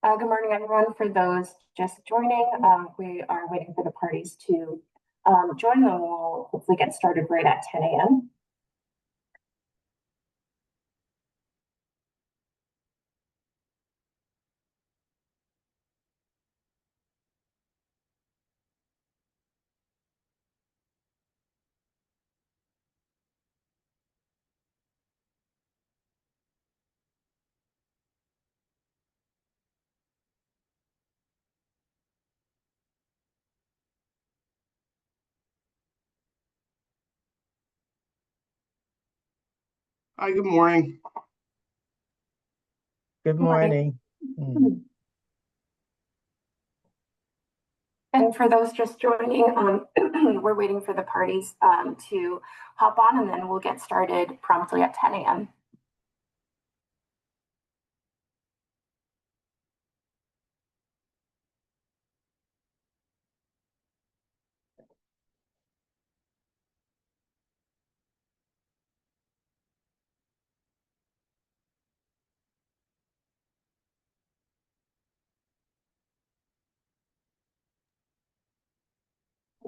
Good morning, everyone. For those just joining, we are waiting for the parties to join, and we'll hopefully get started right at 10 a.m. Hi, good morning. Good morning. And for those just joining, we're waiting for the parties to hop on, and then we'll get started promptly at 10 a.m.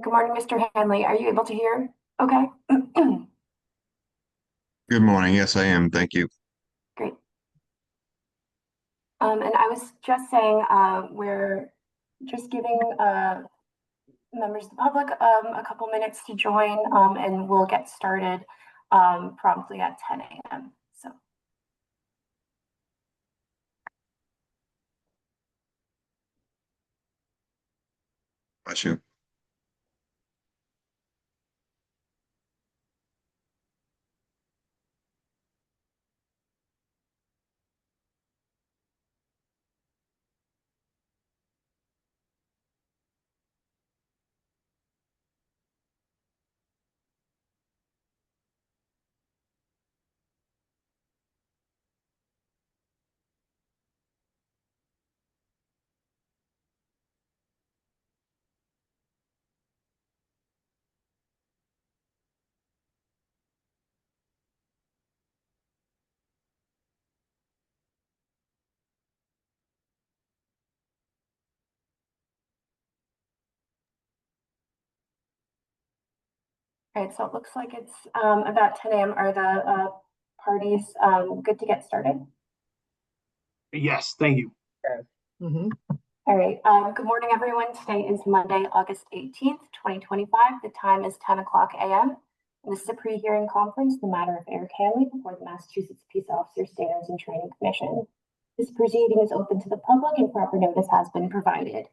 Good morning, Mr. Hanley. Are you able to hear? Okay. Good morning. Yes, I am. Thank you. Great. And I was just saying, we're just giving members of the public a couple minutes to join, and we'll get started promptly at 10 a.m. So. Bless you. All right, so it looks like it's about 10 a.m. Are the parties good to get started? Yes, thank you. All right, good morning, everyone. Today is Monday, August 18th, 2025. The time is 10 o'clock a.m. This is a pre-hearing conference, the matter of Eric Hanley before the Massachusetts Peace Officer Standards and Training Commission. This proceeding is open to the public and proper notice has been provided.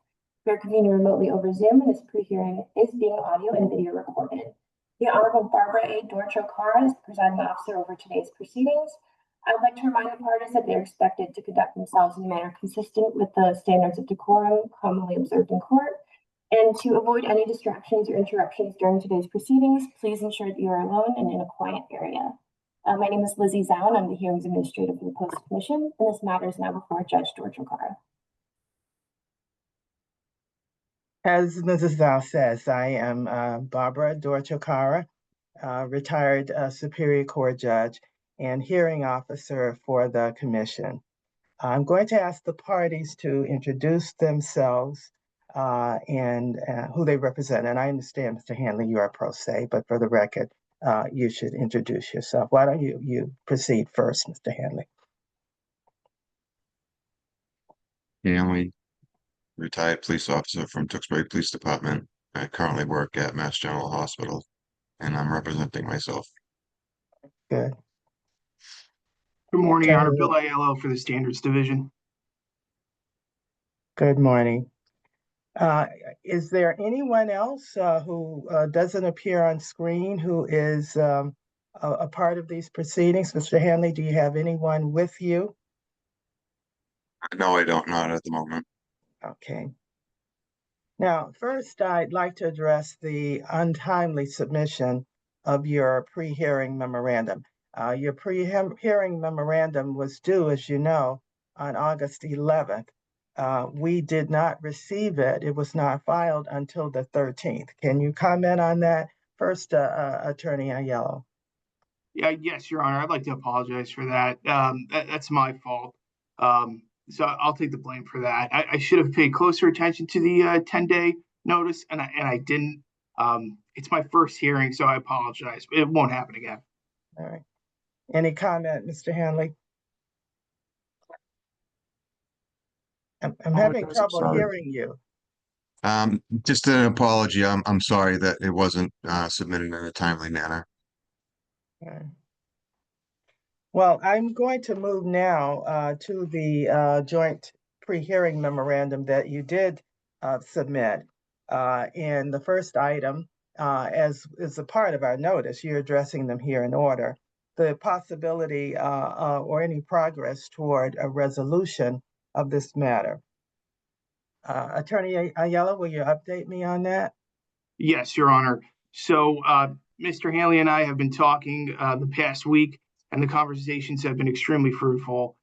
We are convening remotely over Zoom, and this pre-hearing is being audio and video recorded. The Honorable Barbara A. Dortch-Okara is the presiding officer over today's proceedings. I would like to remind the parties that they are expected to conduct themselves in a manner consistent with the standards of decorum commonly observed in court. And to avoid any distractions or interruptions during today's proceedings, please ensure that you are alone and in a quiet area. My name is Lizzie Zhao, and I'm the hearings administrator for the Post Commission, and this matter is now before Judge Dortch-Okara. As Mrs. Zhao says, I am Barbara Dortch-Okara, retired Superior Court Judge and hearing officer for the commission. I'm going to ask the parties to introduce themselves and who they represent. And I understand, Mr. Hanley, you are pro se, but for the record, you should introduce yourself. Why don't you proceed first, Mr. Hanley? Hanley, retired police officer from Tewksbury Police Department. I currently work at Mass General Hospital, and I'm representing myself. Good. Good morning, Your Honor. Bill Aiello for the Standards Division. Good morning. Is there anyone else who doesn't appear on screen who is a part of these proceedings? Mr. Hanley, do you have anyone with you? No, I don't. Not at the moment. Okay. Now, first, I'd like to address the untimely submission of your pre-hearing memorandum. Your pre-hearing memorandum was due, as you know, on August 11th. We did not receive it. It was not filed until the 13th. Can you comment on that? First, Attorney Aiello. Yes, Your Honor. I'd like to apologize for that. That's my fault. So I'll take the blame for that. I should have paid closer attention to the 10-day notice, and I didn't. It's my first hearing, so I apologize. It won't happen again. All right. Any comment, Mr. Hanley? I'm having Apologize, I'm trouble sorry. hearing you. Just an apology. I'm sorry that it wasn't submitted in a timely manner. Okay. Well, I'm going to move now to the joint pre-hearing memorandum that you did submit. In the first item, as is a part of our notice, you're addressing them here in order. The possibility or any progress toward a resolution of this matter. Attorney Aiello, will you update me on that? Yes, Your Honor. So Mr. Hanley and I have been talking the past week, and the conversations have been extremely fruitful.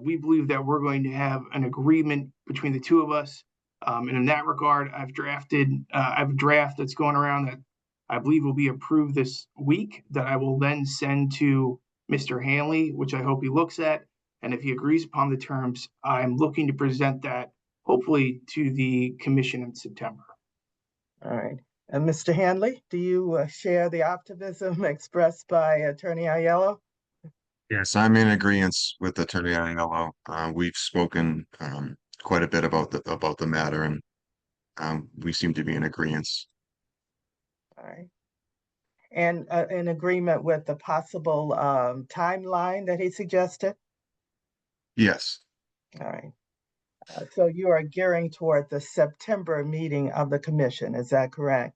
We believe that we're going to have an agreement between the two of us. And in that regard, I have a draft that's going around that I believe will be approved this week that I will then send to Mr. Hanley, which I hope he looks at. And if he agrees upon the terms, I'm looking to present that hopefully to the commission in September. All right. And Mr. Hanley, do you share the optimism expressed by Attorney Aiello? Yes, I'm in agreement with Attorney Aiello. We've spoken quite a bit about the matter, and we seem to be in agreement. All right. And in agreement with the possible timeline that he suggested? Yes, All right. So you are gearing toward the September meeting of the commission, is that correct?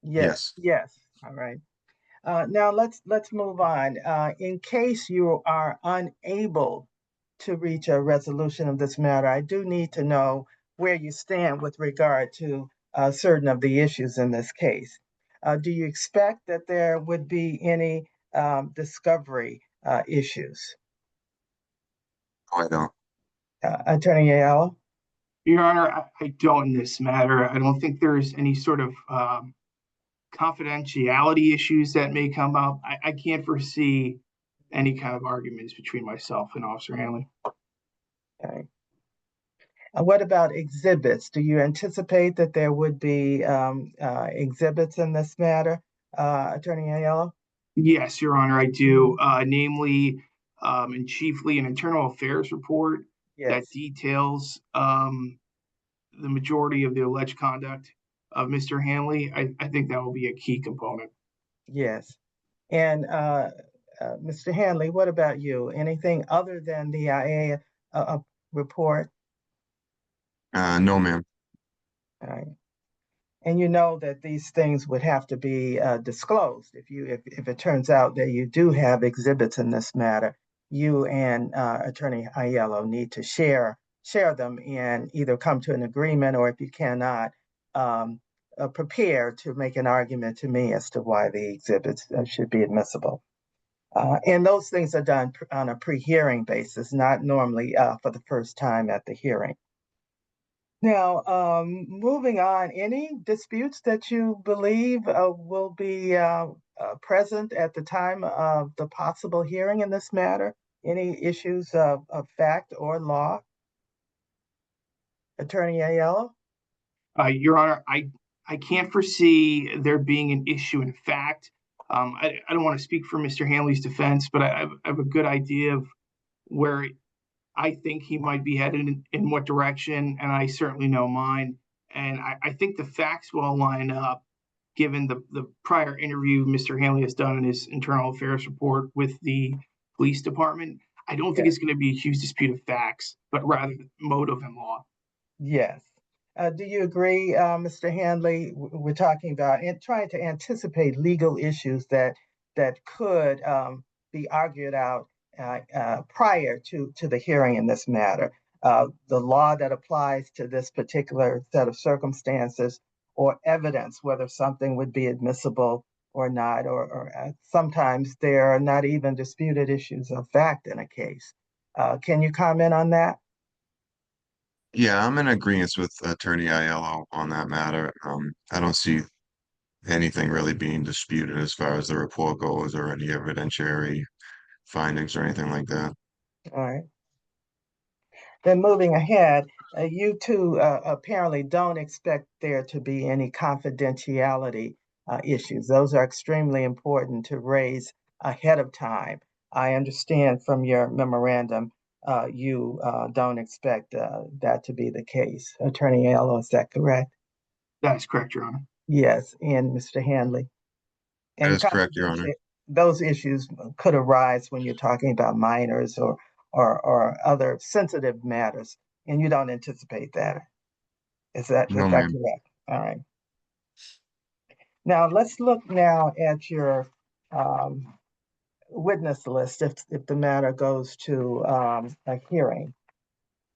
yes. Yes. All right. Now let's move on. In case you are unable to reach a resolution of this matter, I do need to know where you stand with regard to certain of the issues in this case. Do you expect that there would be any discovery issues? I don't. Attorney Aiello? Your Honor, I don't in this matter. I don't think there's any sort of confidentiality issues that may come up. I can't foresee any kind of arguments between myself and Officer Hanley. Okay. What about exhibits? Do you anticipate that there would be exhibits in this matter, Attorney Aiello? Yes, Your Honor, I do. Namely, and chiefly an internal affairs report that Yes. details the majority of the alleged conduct of Mr. Hanley. I think that will be a key component. Yes. And Mr. Hanley, what about you? Anything other than the IA report? No, ma'am. All right. And you know that these things would have to be disclosed if it turns out that you do have exhibits in this matter. You and Attorney Aiello need to share them and either come to an agreement, or if you cannot, prepare to make an argument to me as to why the exhibits should be admissible. And those things are done on a pre-hearing basis, not normally for the first time at the hearing. Now, moving on, any disputes that you believe will be present at the time of the possible hearing in this matter? Any issues of fact or law? Attorney Aiello? Your Honor, I can't foresee there being an issue in fact. I don't want to speak for Mr. Hanley's defense, but I have a good idea of where I think he might be headed in what direction, and I certainly know mine. And I think the facts will line up given the prior interview Mr. Hanley has done in his internal affairs report with the police department. I don't think it's going to be a huge dispute of facts, but rather motive and law. Yes. Do you agree, Mr. Hanley? We're talking about trying to anticipate legal issues that could be argued out prior to the hearing in this matter. The law that applies to this particular set of circumstances, or evidence whether something would be admissible or not, or sometimes there are not even disputed issues of fact in a case. Can you comment on that? Yeah, I'm in agreement with Attorney Aiello on that matter. I don't see anything really being disputed as far as the report goes or any evidentiary findings or anything like that. All right. Then moving ahead, you two apparently don't expect there to be any confidentiality issues. Those are extremely important to raise ahead of time. I understand from your memorandum, you don't expect that to be the case. Attorney Aiello, is that correct? That is correct, Your Honor. Yes, and Mr. Hanley. That And is correct, Your Honor. those issues could arise when you're talking about minors or other sensitive matters, and you don't anticipate that. Is that No, correct? ma'am. All right. Now let's look now at your witness list if the matter goes to a hearing.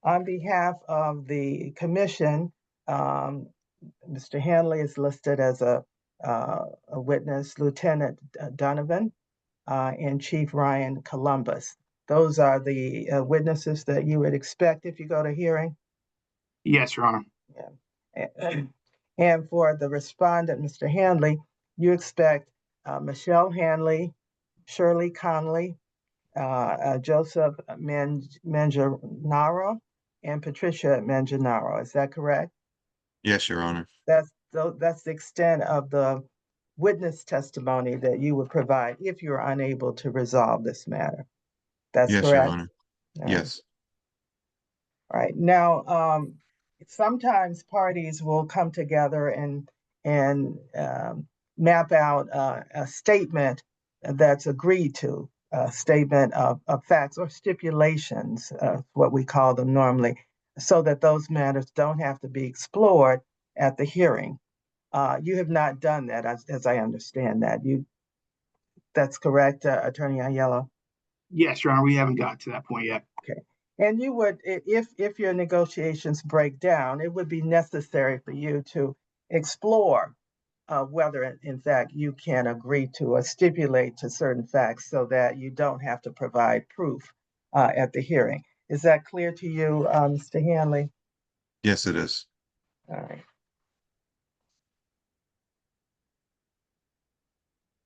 On behalf of the commission, Mr. Hanley is listed as a witness, Lieutenant Donovan, and Chief Ryan Columbus. Those are the witnesses that you would expect if you go to hearing? Yes, Your Honor. Yeah. And for the respondent, Mr. Hanley, you expect Michelle Hanley, Shirley Conley, Joseph Manganaro, and Patricia Manganaro. Is that correct? Yes, Your Honor. That's the extent of the witness testimony that you would provide if you're unable to resolve this matter. That's Yes, correct? Your Honor. Yes. All right. Now, sometimes parties will come together and map out a statement that's agreed to, a statement of facts or stipulations, what we call them normally, so that those matters don't have to be explored at the hearing. You have not done that, as I understand that. That's correct, Attorney Aiello? Yes, Your Honor, we haven't got to that point yet. Okay. And you would, if your negotiations break down, it would be necessary for you to explore whether, in fact, you can agree to or stipulate to certain facts so that you don't have to provide proof at the hearing. Is that clear to you, Mr. Hanley? Yes, it is. All right.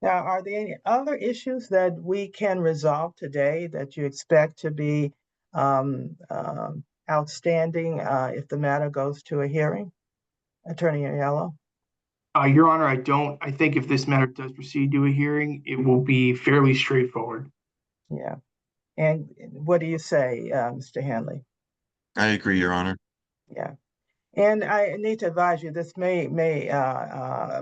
Now, are there any other issues that we can resolve today that you expect to be outstanding if the matter goes to a hearing? Attorney Aiello? Your Honor, I don't. I think if this matter does proceed to a hearing, it will be fairly straightforward. Yeah. And what do you say, Mr. Hanley? I agree, Your Honor. Yeah. And I need to advise you, this may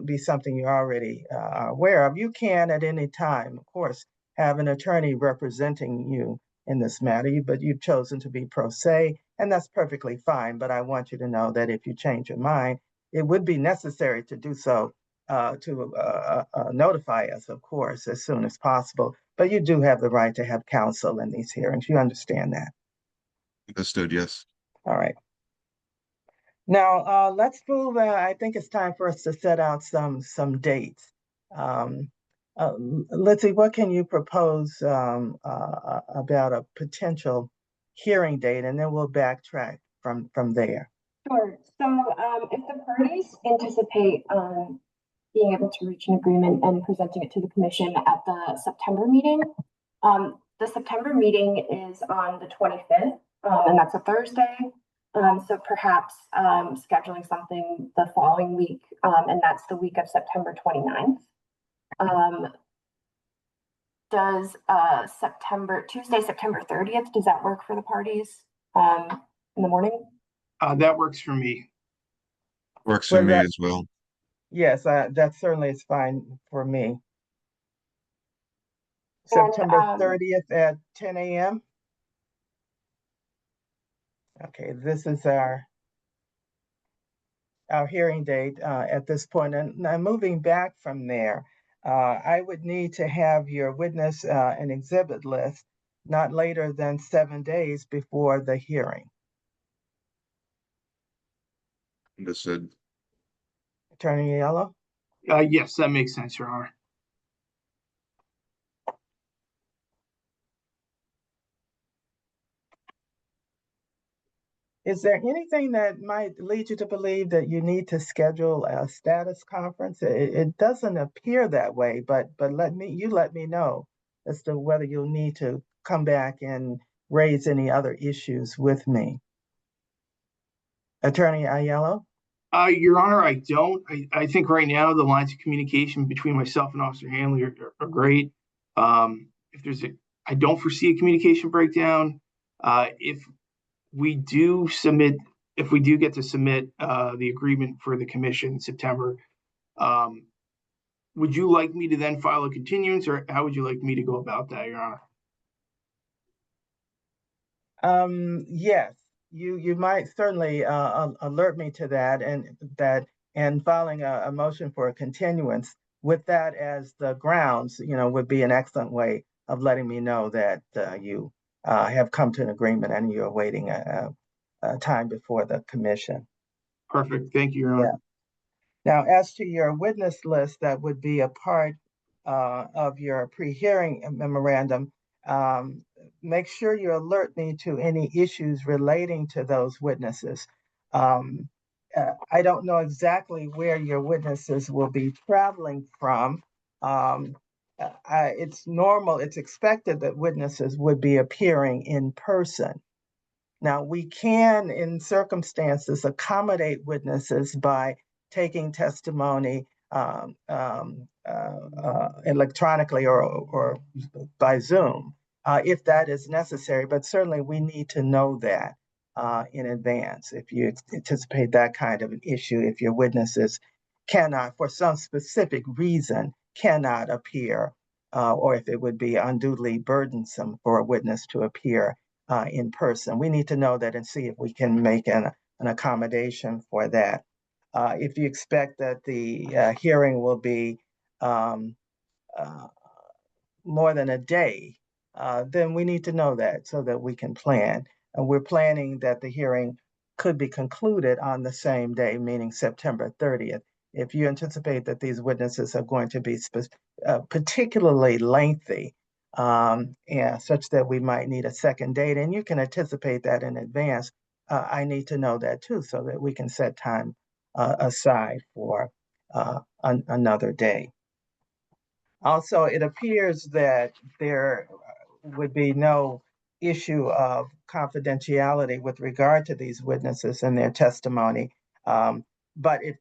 be something you're already aware of. You can at any time, of course, have an attorney representing you in this matter, but you've chosen to be pro se, and that's perfectly fine. But I want you to know that if you change your mind, it would be necessary to do so to notify us, of course, as soon as possible. But you do have the right to have counsel in these hearings. You understand that? Understood, yes. All right. Now, let's move. I think it's time for us to set out some dates. Litzy, what can you propose about a potential hearing date, and then we'll backtrack from there. Sure. So if the parties anticipate being able to reach an agreement and presenting it to the commission at the September meeting, the September meeting is on the 25th, and that's a Thursday. So perhaps scheduling something the following week, and that's the week of September 29th. Does Tuesday, September 30th, does that work for the parties in the morning? That works for me. Works for me as well. Yes, that certainly is fine for me. September 30th at 10 a.m. Okay, this is our hearing date at this point. And now moving back from there, I would need to have your witness and exhibit list not later than 7 days before the hearing. Understood. Attorney Aiello? Yes, that makes sense, Your Honor. Is there anything that might lead you to believe that you need to schedule a status conference? It doesn't appear that way, but let me know as to whether you'll need to come back and raise any other issues with me. Attorney Aiello? Your Honor, I don't. I think right now the lines of communication between myself and Officer Hanley are great. If there's I don't foresee a communication breakdown. If we do submit, if we do get to submit the agreement for the commission in September, would you like me to then file a continuance, or how would you like me to go about that, Your Honor? Yes, you might certainly alert me to that, and filing a motion for a continuance with that as the grounds, would be an excellent way of letting me know that you have come to an agreement and you're awaiting a time before the commission. Perfect. Thank you, Your Honor. Yeah. Now, as to your witness list, that would be a part of your pre-hearing memorandum. Make sure you alert me to any issues relating to those witnesses. I don't know exactly where your witnesses will be traveling from. It's expected that witnesses would be appearing in person. Now, we can, in circumstances, accommodate witnesses by taking testimony electronically or by Zoom, if that is necessary. But certainly we need to know that in advance if you anticipate that kind of an issue, if your witnesses cannot, for some specific reason, cannot appear, or if it would be unduly burdensome for a witness to appear in person. We need to know that and see if we can make an accommodation for that. If you expect that the hearing will be more than a day, then we need to know that so that we can plan. And we're planning that the hearing could be concluded on the same day, meaning September 30th. If you anticipate that these witnesses are going to be particularly lengthy, such that we might need a second date, and you can anticipate that in advance, I need to know that too, so that we can set time aside for another day. Also, it appears that there would be no issue of confidentiality with regard to these witnesses and their testimony. But if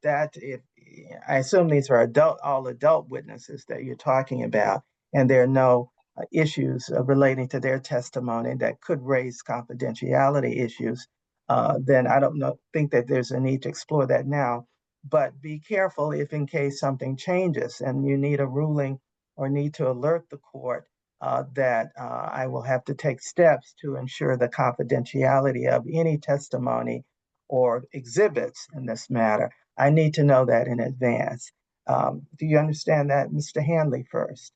I assume these are all adult witnesses that you're talking about, and there are no issues relating to their testimony that could raise confidentiality issues, then I don't think that there's a need to explore that now. But be careful if in case something changes and you need a ruling or need to alert the court that I will have to take steps to ensure the confidentiality of any testimony or exhibits in this matter. I need to know that in advance. Do you understand that, Mr. Hanley, first?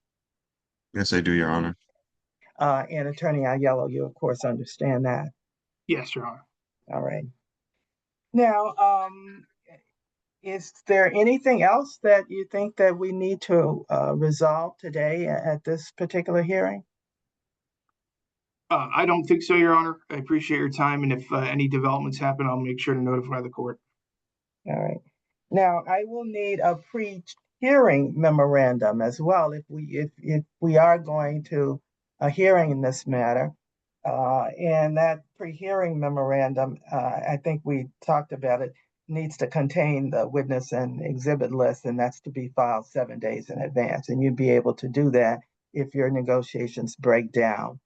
Yes, I do, Your Honor. And Attorney Aiello, you of course understand that. Yes, Your Honor. All right. Now, is there anything else that you think that we need to resolve today at this particular hearing? I don't think so, Your Honor. I appreciate your time, and if any developments happen, I'll make sure to notify the court. All right. Now, I will need a pre-hearing memorandum as well if we are going to a hearing in this matter. And that pre-hearing memorandum, I think we talked about it, needs to contain the witness and exhibit list, and that's to be filed 7 days in advance. And you'd be able to do that if your negotiations break down.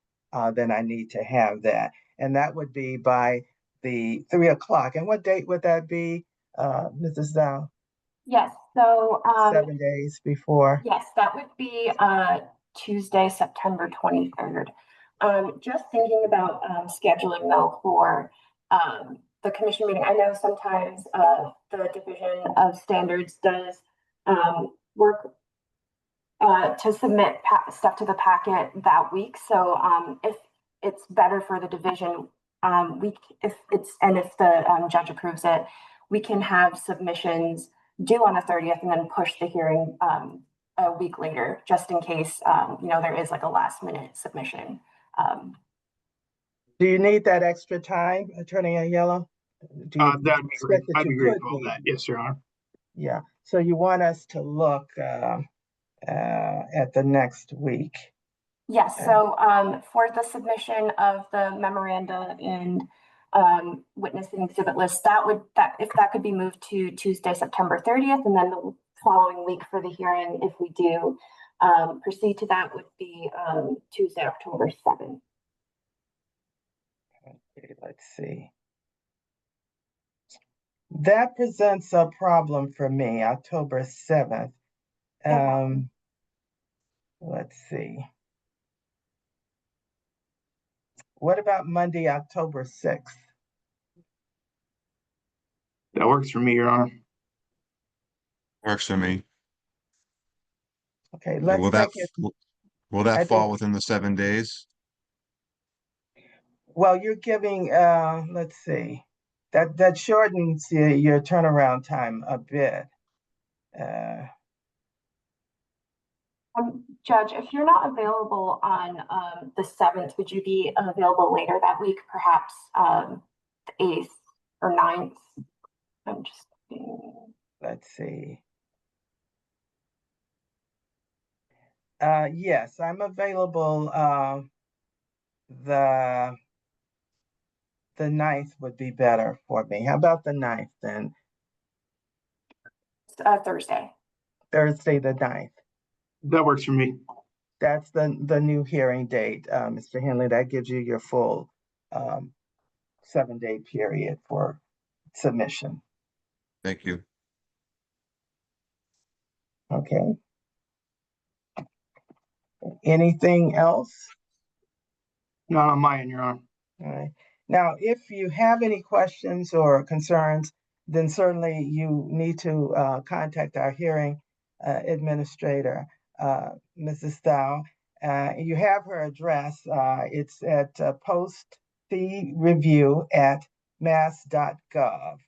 Then I need to have that. And that would be by the 3 o'clock. And what date would that be, Mrs. Zhao? Yes, so 7 days before? yes, that would be Tuesday, September 23rd. Just thinking about scheduling though for the commission meeting. I know sometimes the Division of Standards does work to submit stuff to the packet that week. So if it's better for the division, if the judge approves it, we can have submissions due on the 30th and then push the hearing a week later, just in case there is like a last minute submission. Do you need that extra time, Attorney Aiello? That'd be great. I'd be great for that. Yes, Your Honor. Yeah. So you want us to look at the next week? Yes. So for the submission of the memoranda and witness and exhibit list, if that could be moved to Tuesday, September 30th, and then the following week for the hearing, if we do proceed to that, would be Tuesday, October 7th. Okay, let's see. That presents a problem for me, October 7th. Let's see. What about Monday, October 6th? That works for me, Your Honor. Works for me. Okay, let's take it. Will that fall within the 7 days? Well, you're giving, let's see, that shortens your turnaround time a bit. Judge, if you're not available on the 7th, would you be available later that week, perhaps the 8th or 9th? I'm just thinking. Let's see. Yes, I'm available. The 9th would be better for me. How about the 9th then? Thursday. Thursday the 9th. That works for me. That's the new hearing date, Mr. Hanley. That gives you your full 7-day period for submission. Thank you. Okay. Anything else? Not on my end, Your Honor. All right. Now, if you have any questions or concerns, then certainly you need to contact our hearing administrator, Mrs. Thau. You have her address. It's at postfeereview@mass.gov.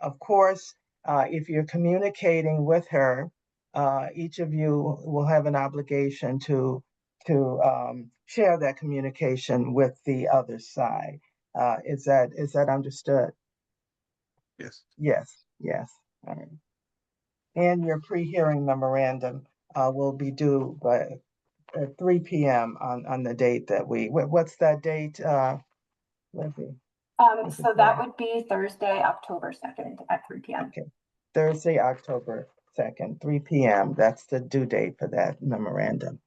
Of course, if you're communicating with her, each of you will have an obligation to share that communication with the other side. Is that understood? Yes. Yes. All right. And your pre-hearing memorandum will be due by 3 p.m. on the date that what's that date, Lindsay? So that would be Thursday, October 2nd at 3 p.m. Okay. Thursday, October 2nd, 3 p.m. That's the due date for that memorandum.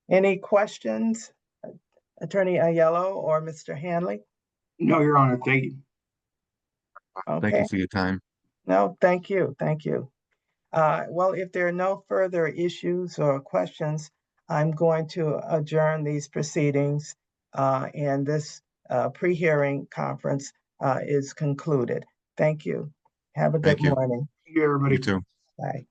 Any questions, Attorney Aiello or Mr. Hanley? No, Your Honor. Thank you. Okay. Thank you for your time. No, thank you. Well, if there are no further issues or questions, I'm going to adjourn these proceedings, and this pre-hearing conference is concluded. Thank you. Have a good Thank you. morning. Thank you, everybody. You too. Bye.